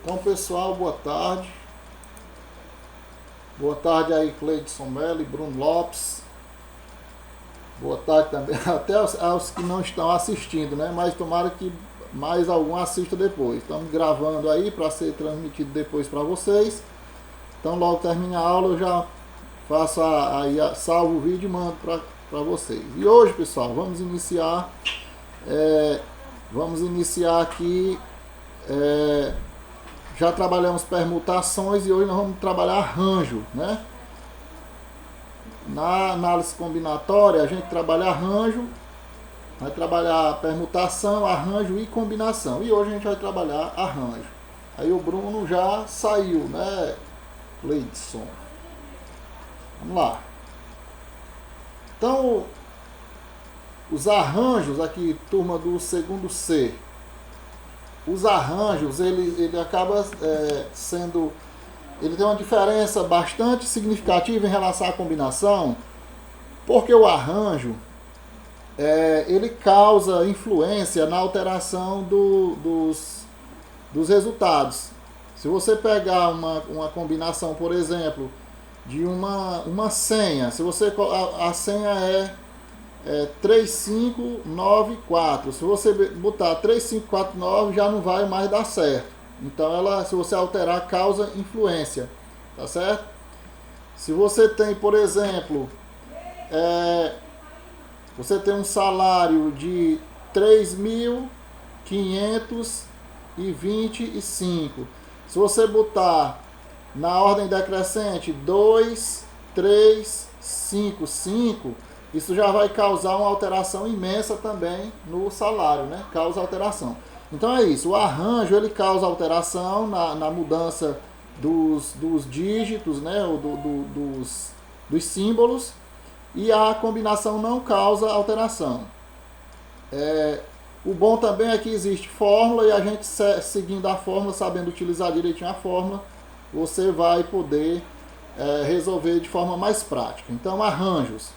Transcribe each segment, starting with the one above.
Então, pessoal, boa tarde. Boa tarde aí, Cleidson Mello e Bruno Lopes. Boa tarde também, até aos que não estão assistindo, né? Mas tomara que mais algum assista depois. Estamos gravando aí para ser transmitido depois para vocês. Então, logo termina a aula, eu já faço salvo o vídeo e mando para vocês. E hoje, pessoal, vamos iniciar aqui. Já trabalhamos permutações e hoje nós vamos trabalhar arranjo, né? Na análise combinatória a gente trabalha arranjo, vai trabalhar permutação, arranjo e combinação. E hoje a gente vai trabalhar arranjo. Aí o Bruno já saiu, né, Cleidson? Vamos lá. Então, os arranjos aqui, turma do segundo C. Os arranjos, ele acaba sendo... Ele tem uma diferença bastante significativa em relação à combinação, porque o arranjo, ele causa influência na alteração dos resultados. Se você pegar uma combinação, por exemplo, de uma senha, se você a senha é 3594. Se você botar 3549 já não vai mais dar certo. Então ela, se você alterar, causa influência, tá certo? Se você tem, por exemplo, você tem um salário de 3.525. Se você botar na ordem decrescente 2, 3, 5, 5, isso já vai causar uma alteração imensa também no salário, né? Causa alteração. Então é isso, o arranjo ele causa alteração na mudança dos dígitos, né? Dos símbolos, e a combinação não causa alteração. O bom também é que existe fórmula, e a gente seguindo a fórmula, sabendo utilizar direitinho a fórmula, você vai poder resolver de forma mais prática. Então, arranjos.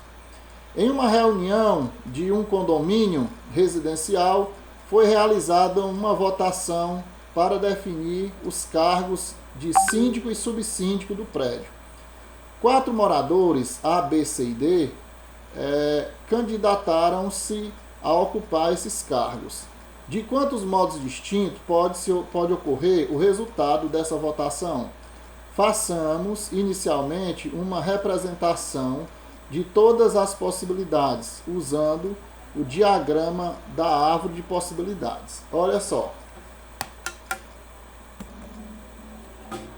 Em uma reunião de um condomínio residencial, foi realizada uma votação para definir os cargos de síndico e subsíndico do prédio. 4 moradores, A, B, C e D, candidataram-se a ocupar esses cargos. De quantos modos distintos pode ocorrer o resultado dessa votação? Façamos inicialmente uma representação de todas as possibilidades, usando o diagrama da árvore de possibilidades. Olha só.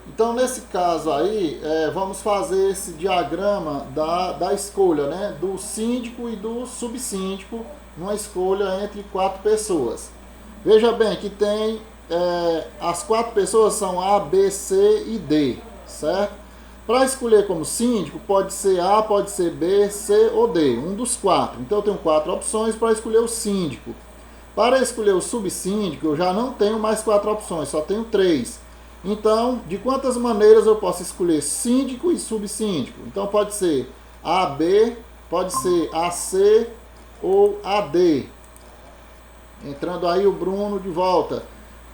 Então, nesse caso aí, vamos fazer esse diagrama da escolha, né, do síndico e do subsíndico, uma escolha entre 4 pessoas. Veja bem que tem, as 4 pessoas são A, B, C e D, certo? Para escolher como síndico, pode ser A, pode ser B, C ou D, um dos 4. Então eu tenho 4 opções para escolher o síndico. Para escolher o subsíndico, eu já não tenho mais 4 opções, só tenho 3. Então, de quantas maneiras eu posso escolher síndico e subsíndico? Então pode ser AB, pode ser AC ou AD. Entrando aí o Bruno de volta.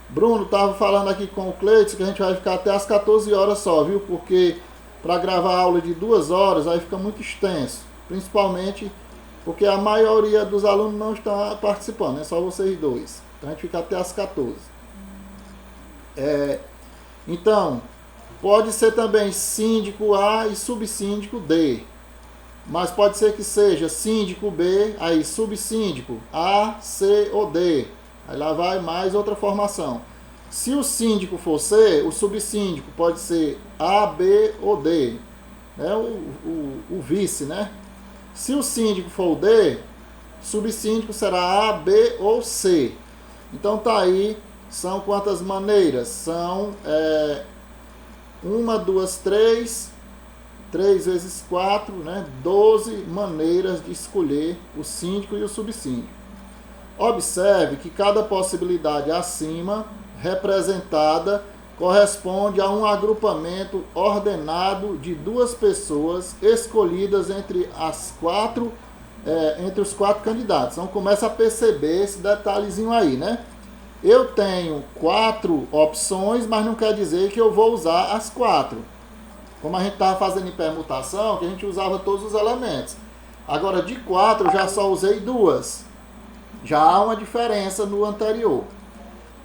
Bruno, estava falando aqui com o Cleiton que a gente vai ficar até as 14 horas só, viu? Porque para gravar aula de 2 horas, aí fica muito extenso. Principalmente porque a maioria dos alunos não está participando, é só vocês dois. Então a gente fica até as 14. Então, pode ser também síndico A e subsíndico D. Mas pode ser que seja síndico B, aí subsíndico A, C ou D. Aí lá vai mais outra formação. Se o síndico for C, o subsíndico pode ser A, B ou D. É o vice, né? Se o síndico for o D, subsíndico será A, B ou C. Então tá aí, são quantas maneiras? São 1, 2, 3, 3 vezes 4, né? 12 maneiras de escolher o síndico e o subsíndico. Observe que cada possibilidade acima representada corresponde a um agrupamento ordenado de 2 pessoas escolhidas entre os 4 candidatos. Então começa a perceber esse detalhezinho aí, né? Eu tenho 4 opções, mas não quer dizer que eu vou usar as 4. Como a gente estava fazendo em permutação, que a gente usava todos os elementos. Agora, de 4, eu já só usei 2. Já há uma diferença no anterior.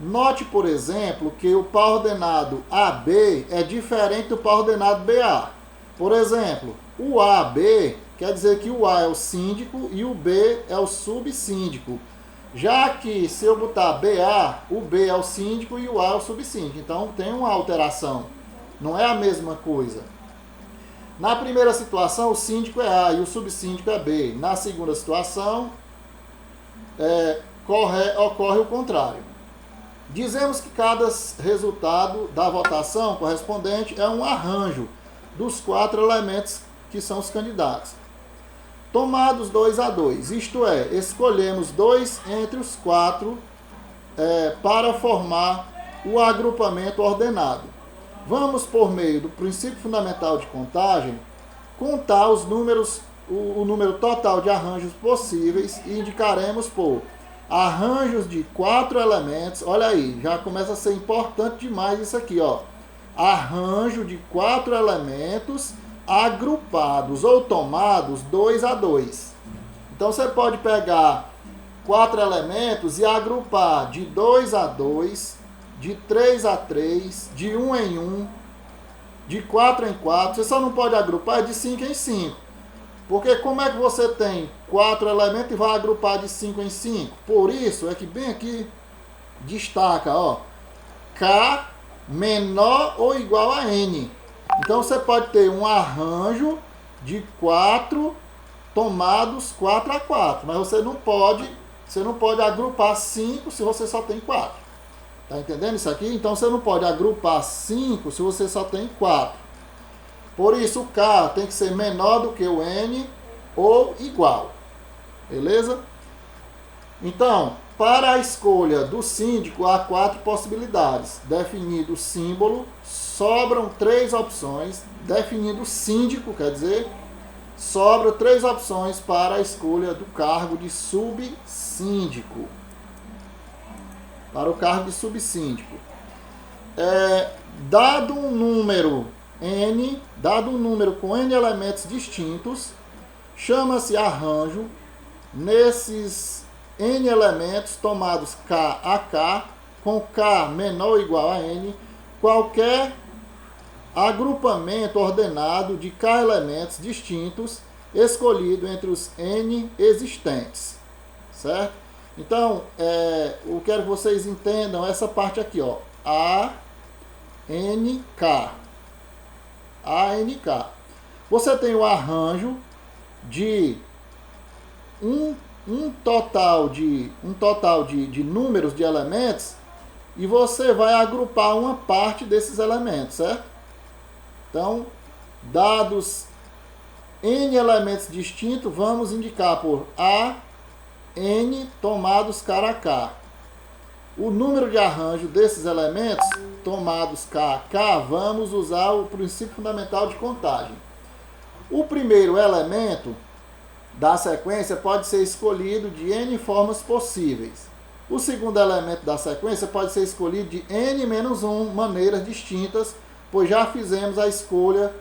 Note, por exemplo, que o par ordenado AB é diferente do par ordenado BA. Por exemplo, o AB quer dizer que o A é o síndico e o B é o subsíndico. Já que, se eu botar BA, o B é o síndico e o A é o subsíndico. Então, tem uma alteração. Não é a mesma coisa. Na primeira situação, o síndico é A e o subsíndico é B. Na segunda situação, ocorre o contrário. Dizemos que cada resultado da votação correspondente é um arranjo dos 4 elementos que são os candidatos. Tomados 2 a 2, isto é, escolhemos 2 entre os 4 para formar o agrupamento ordenado. Vamos, por meio do princípio fundamental de contagem, contar os números, o número total de arranjos possíveis e indicaremos por arranjos de 4 elementos. Olha aí, já começa a ser importante demais isso aqui, ó. Arranjo de 4 elementos agrupados ou tomados 2 a 2. Então você pode pegar 4 elementos e agrupar de 2 a 2, de 3 a 3, de 1 em 1, de 4 em 4. Você só não pode agrupar de 5 em 5. Porque como é que você tem 4 elementos e vai agrupar de 5 em 5? Por isso é que bem aqui destaca, ó, K menor ou igual a N. Então você pode ter um arranjo de 4 tomados 4 a 4, mas você não pode agrupar 5 se você só tem 4. Tá entendendo isso aqui? Então você não pode agrupar 5 se você só tem 4. Por isso o K tem que ser menor do que o N ou igual. Beleza? Então, para a escolha do síndico, há 4 possibilidades. Definido o símbolo, sobram 3 opções. Definido o síndico, quer dizer, sobram 3 opções para a escolha do cargo de subsíndico. Para o cargo de subsíndico. Dado um número N, dado um número com N elementos distintos, chama-se arranjo. Nesses N elementos tomados K a K, com K menor ou igual a N, qualquer agrupamento ordenado de K elementos distintos escolhido entre os N existentes. Certo? Então, eu quero que vocês entendam essa parte aqui, ó. ANK. ANK. Você tem o arranjo de um total de números de elementos e você vai agrupar uma parte desses elementos, certo? Então, dados N elementos distintos, vamos indicar por A, N tomados K a K. O número de arranjo desses elementos tomados K a K, vamos usar o princípio fundamental de contagem. O primeiro elemento da sequência pode ser escolhido de N formas possíveis. O segundo elemento da sequência pode ser escolhido de N-1 maneiras distintas, pois já fizemos a escolha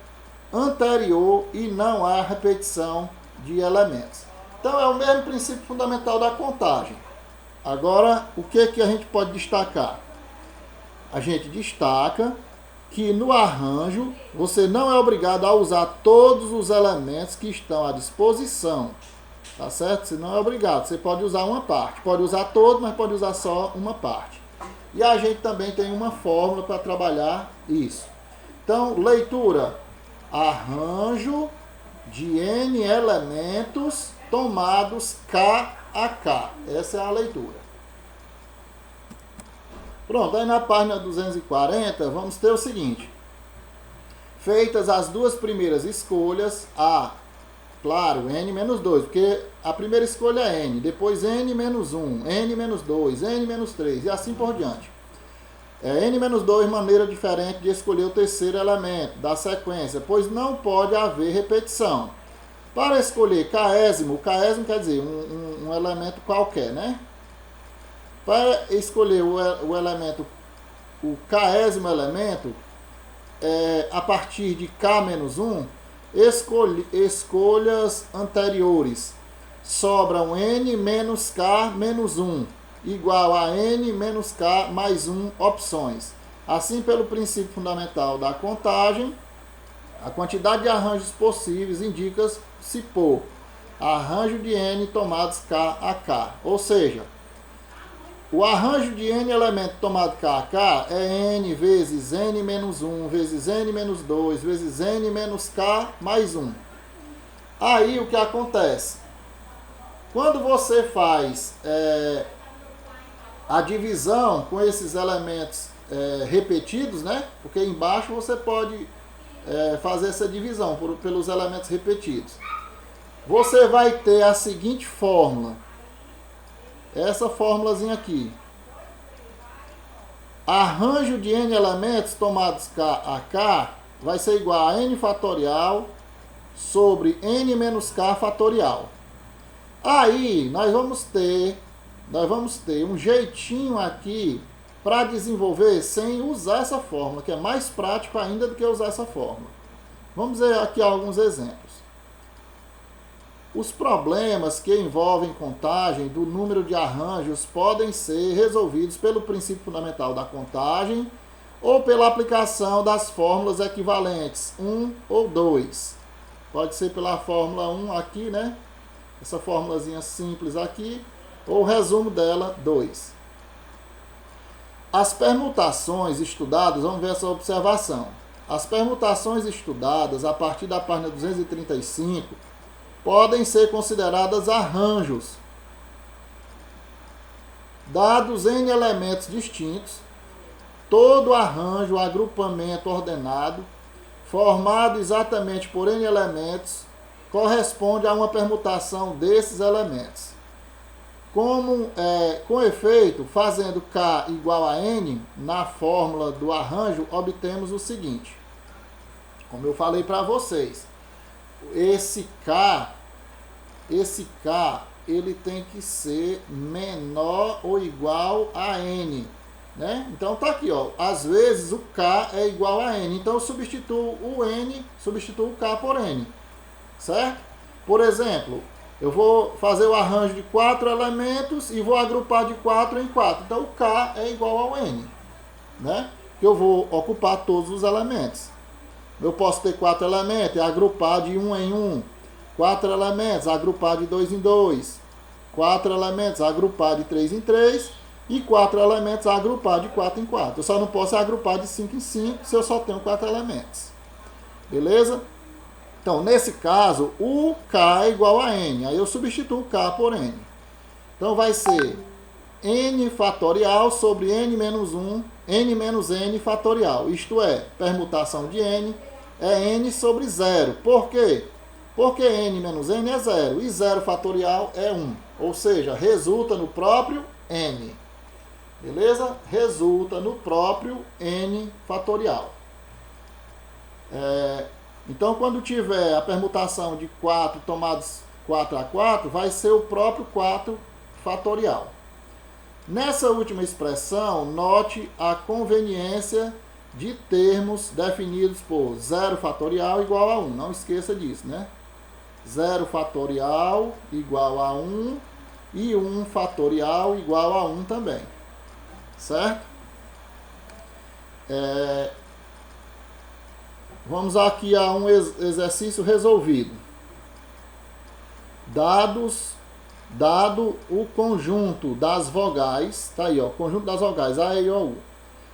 anterior e não há repetição de elementos. Então é o mesmo princípio fundamental da contagem. Agora, o que a gente pode destacar? A gente destaca que no arranjo você não é obrigado a usar todos os elementos que estão à disposição. Tá certo? Você não é obrigado. Você pode usar uma parte. Pode usar todo, mas pode usar só uma parte. E a gente também tem uma fórmula para trabalhar isso. Então, leitura. Arranjo de N elementos tomados K a K. Essa é a leitura. Pronto, aí na página 240 vamos ter o seguinte. Feitas as duas primeiras escolhas, claro, N-2, porque a primeira escolha é N, depois N-1, N-2, N-3 e assim por diante. N-2 maneira diferente de escolher o terceiro elemento da sequência, pois não pode haver repetição. Para escolher késimo, késimo quer dizer um elemento qualquer, né? Para escolher o elemento, o késimo elemento, a partir de k menos 1, escolhas anteriores. Sobram n menos k menos 1, igual a n menos k mais 1 opções. Assim, pelo princípio fundamental da contagem, a quantidade de arranjos possíveis indica-se por arranjo de n tomados k a k. Ou seja, o arranjo de n elemento tomado k a k é n vezes n menos 1, vezes n menos 2, vezes n menos k mais 1. Aí o que acontece? Quando você faz a divisão com esses elementos repetidos, né? Porque embaixo você pode fazer essa divisão pelos elementos repetidos. Você vai ter a seguinte fórmula. Essa fórmulazinha aqui. Arranjo de n elementos tomados k a k vai ser igual a n fatorial sobre n menos k fatorial. Aí nós vamos ter um jeitinho aqui para desenvolver sem usar essa fórmula, que é mais prático ainda do que usar essa fórmula. Vamos ver aqui alguns exemplos. Os problemas que envolvem contagem do número de arranjos podem ser resolvidos pelo princípio fundamental da contagem ou pela aplicação das fórmulas equivalentes 1 ou 2. Pode ser pela fórmula 1 aqui, né? Essa fórmulazinha simples aqui, ou o resumo dela, 2. As permutações estudadas, vamos ver essa observação. As permutações estudadas a partir da página 235 podem ser consideradas arranjos. Dados n elementos distintos, todo arranjo, agrupamento ordenado, formado exatamente por n elementos, corresponde a uma permutação desses elementos. Com efeito, fazendo k igual a n, na fórmula do arranjo, obtemos o seguinte. Como eu falei para vocês, esse k, ele tem que ser menor ou igual a n. Né? Então tá aqui, ó. Às vezes o k é igual a n. Então eu substituo o k por n. Certo? Por exemplo, eu vou fazer o arranjo de 4 elementos e vou agrupar de 4 em 4. Então o k é igual ao n. Né? Eu vou ocupar todos os elementos. Eu posso ter 4 elementos e agrupar de 1 em 1. 4 elementos, agrupar de 2 em 2. 4 elementos, agrupar de 3 em 3. E 4 elementos, agrupar de 4 em 4. Eu só não posso agrupar de 5 em 5 se eu só tenho 4 elementos. Beleza? Então, nesse caso, o k é igual a n. Aí eu substituo k por n. Então, vai ser n fatorial sobre n menos 1, n menos n fatorial. Isto é, permutação de n é n sobre 0. Por quê? Porque n menos n é 0. E 0 fatorial é 1. Ou seja, resulta no próprio n. Beleza? Resulta no próprio n fatorial. Então, quando tiver a permutação de 4 tomados 4 a 4, vai ser o próprio 4 fatorial. Nessa última expressão, note a conveniência de termos definidos por 0 fatorial igual a 1. Não esqueça disso, né? 0 fatorial igual a 1 e 1 fatorial igual a 1 também. Certo? Vamos aqui a um exercício resolvido. Dado o conjunto das vogais, tá aí, ó, conjunto das vogais A, E, I, O, U.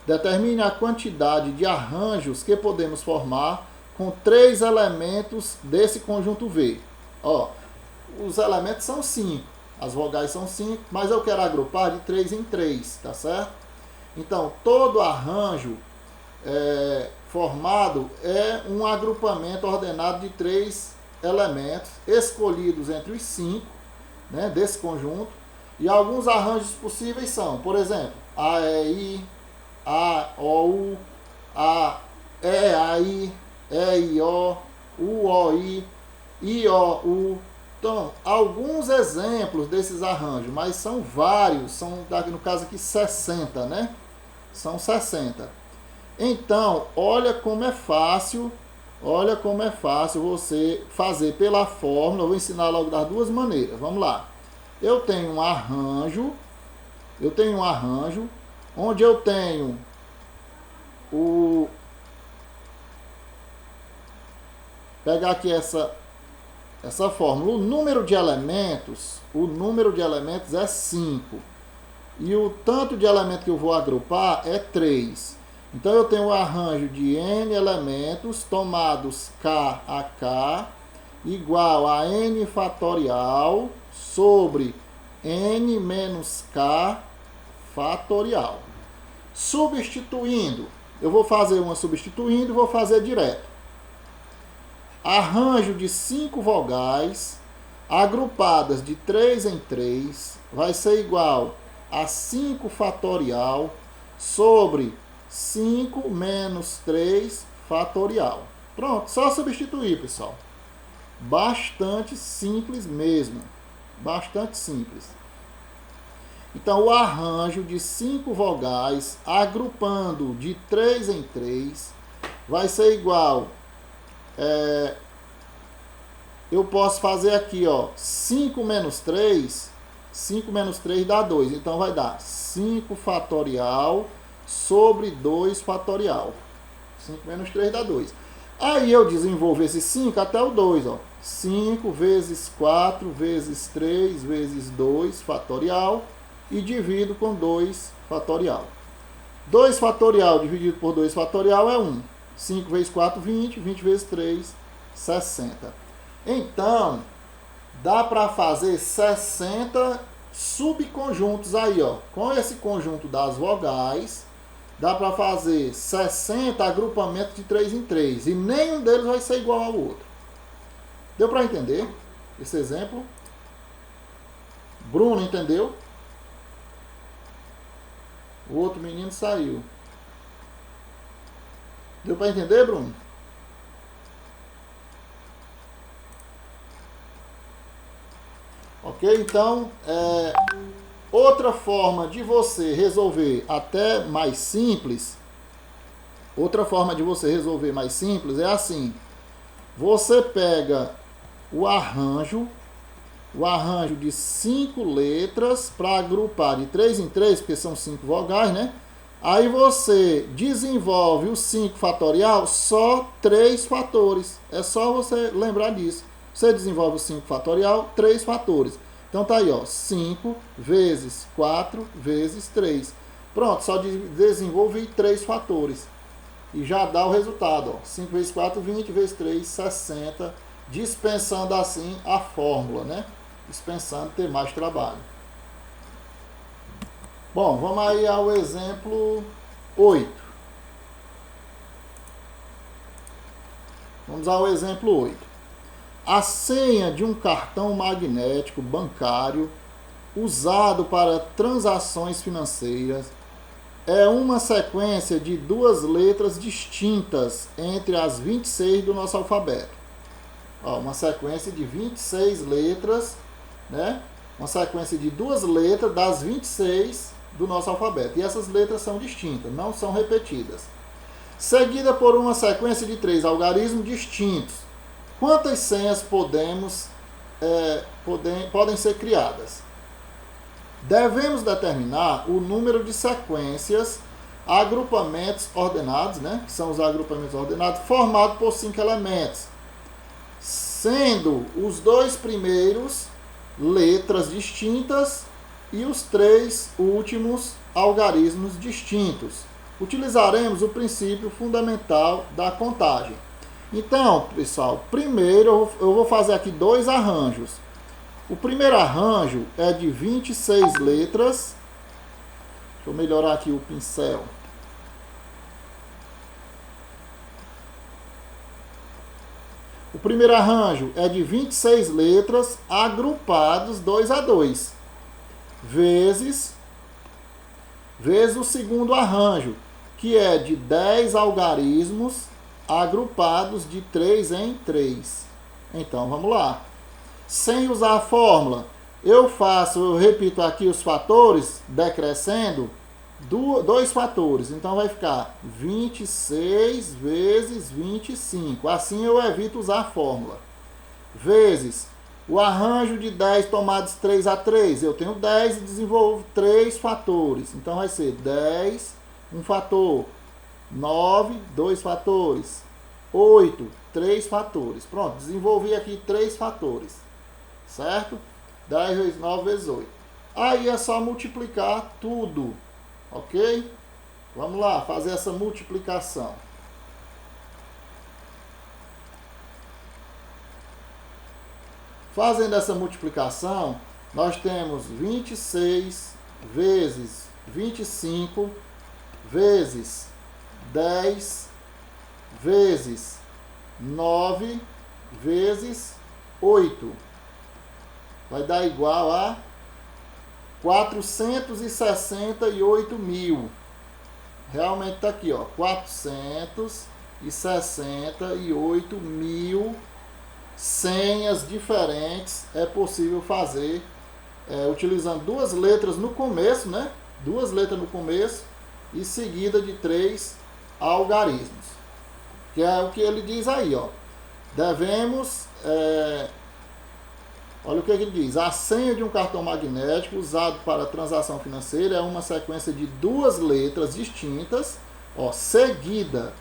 Determine a quantidade de arranjos que podemos formar com 3 elementos desse conjunto V. Ó, os elementos são 5, as vogais são 5, mas eu quero agrupar de 3 em 3, tá certo? Então, todo arranjo formado é um agrupamento ordenado de 3 elementos escolhidos entre os 5, né, desse conjunto. E alguns arranjos possíveis são, por exemplo, A, E, I, A, O, U, A, E, A, I, E, I, O, U, O, I, O, U, Então, alguns exemplos desses arranjos, mas são vários, são, no caso aqui, 60, né? São 60. Então, olha como é fácil você fazer pela fórmula. Eu vou ensinar logo das duas maneiras. Vamos lá. Eu tenho um arranjo onde eu tenho pegar aqui essa fórmula. O número de elementos é 5. E o tanto de elemento que eu vou agrupar é 3. Então eu tenho um arranjo de n elementos tomados k a k igual a n fatorial sobre n menos k fatorial. Substituindo, eu vou fazer uma substituindo e vou fazer direto. Arranjo de 5 vogais agrupadas de 3 em 3 vai ser igual a 5 fatorial sobre 5 menos 3 fatorial. Pronto, só substituir, pessoal. Bastante simples mesmo. Bastante simples. Então, o arranjo de 5 vogais agrupando de 3 em 3 vai ser igual. Eu posso fazer aqui, ó, 5 menos 3 dá 2. Então, vai dar 5 fatorial sobre 2 fatorial. 5 menos 3 dá 2. Aí eu desenvolvo esse 5 até o 2, ó. 5 vezes 4 vezes 3 vezes 2 fatorial e divido com 2 fatorial. 2 fatorial dividido por 2 fatorial é 1. 5 vezes 4, 20. 20 vezes 3, 60. Então, dá para fazer 60 subconjuntos aí, ó. Com esse conjunto das vogais, dá para fazer 60 agrupamentos de 3 em 3. E nenhum deles vai ser igual ao outro. Deu para entender esse exemplo? Bruno entendeu? O outro menino saiu. Deu para entender, Bruno? Ok? Então, outra forma de você resolver até mais simples, é assim. Você pega o arranjo de 5 letras para agrupar de 3 em 3, porque são 5 vogais, né? Aí você desenvolve o 5 fatorial só 3 fatores. É só você lembrar disso. Você desenvolve o 5 fatorial, 3 fatores. Então tá aí, ó, 5 vezes 4 vezes 3. Pronto, só desenvolvi 3 fatores. E já dá o resultado, ó. 5 vezes 4, 20, vezes 3, 60. Dispensando assim a fórmula, né? Dispensando ter mais trabalho. Bom, vamos aí ao exemplo 8. Vamos ao exemplo 8. A senha de um cartão magnético bancário usado para transações financeiras é uma sequência de 2 letras distintas entre as 26 do nosso alfabeto. Ó, uma sequência de 26 letras, né? Uma sequência de 2 letras das 26 do nosso alfabeto. E essas letras são distintas, não são repetidas. Seguida por uma sequência de 3 algarismos distintos. Quantas senhas podem ser criadas? Devemos determinar o número de sequências, agrupamentos ordenados, né? Que são os agrupamentos ordenados, formados por 5 elementos. Sendo os 2 primeiros letras distintas e os 3 últimos algarismos distintos. Utilizaremos o princípio fundamental da contagem. Então, pessoal, primeiro eu vou fazer aqui 2 arranjos. O primeiro arranjo é de 26 letras. Deixa eu melhorar aqui o pincel. O primeiro arranjo é de 26 letras agrupados 2 a 2. Vezes o segundo arranjo, que é de 10 algarismos agrupados de 3 em 3. Então, vamos lá. sem usar a fórmula, eu repito aqui os fatores, decrescendo, dois fatores. Então vai ficar 26 vezes 25. Assim eu evito usar a fórmula. Vezes o arranjo de 10 tomados 3 a 3. Eu tenho 10 e desenvolvo 3 fatores. Então vai ser 10, um fator. 9, 2 fatores. 8, 3 fatores. Pronto, desenvolvi aqui 3 fatores. Certo? 10 vezes 9 vezes 8. Aí é só multiplicar tudo. Ok? Vamos lá, fazer essa multiplicação. Fazendo essa multiplicação, nós temos 26 vezes 25 vezes 10 vezes 9 vezes 8. Vai dar igual a 468 mil. Realmente está aqui, ó, 468 mil senhas diferentes é possível fazer utilizando duas letras no começo, né? Duas letras no começo e seguida de 3 algarismos. Que é o que ele diz aí, ó. Devemos... olha o que ele diz. A senha de um cartão magnético usado para transação financeira é uma sequência de duas letras distintas, ó, seguida.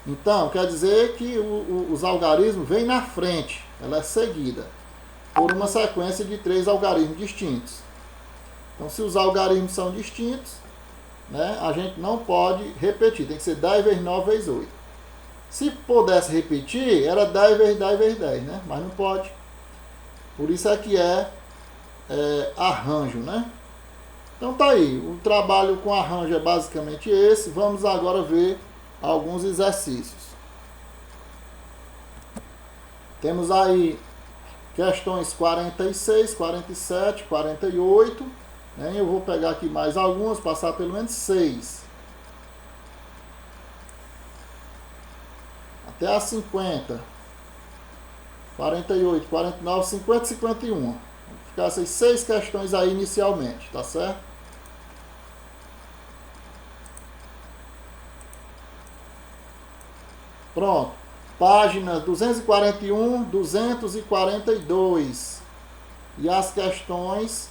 Então, quer dizer que os algarismos vêm na frente, ela é seguida por uma sequência de 3 algarismos distintos. Então, se os algarismos são distintos, né, a gente não pode repetir, tem que ser 10 vezes 9 vezes 8. Se pudesse repetir, era 10 vezes 10 vezes 10, né? Mas não pode. Por isso é que é arranjo, né? Então tá aí, o trabalho com arranjo é basicamente esse. Vamos agora ver alguns exercícios. Temos aí questões 46, 47, 48. Né? Eu vou pegar aqui mais algumas, passar pelo menos 6. Até a 50. 48, 49, 50 e 51. Vou ficar essas 6 questões aí inicialmente, tá certo? Pronto. Páginas 241, 242. E as questões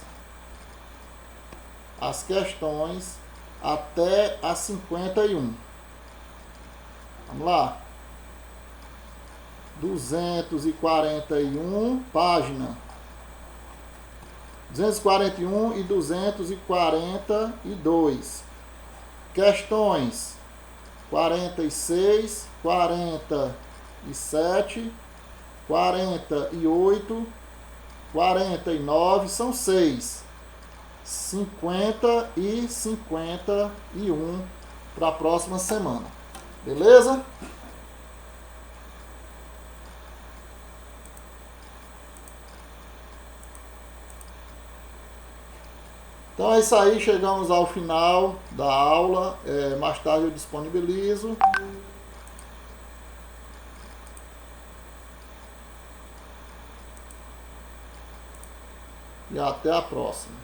até a 51. Vamos lá. 241, página 241 e 242. Questões 46, 47, 48, 49, são 6. 50 e 51 para a próxima semana. Beleza? Então é isso aí, chegamos ao final da aula. Mais tarde eu disponibilizo. E até a próxima.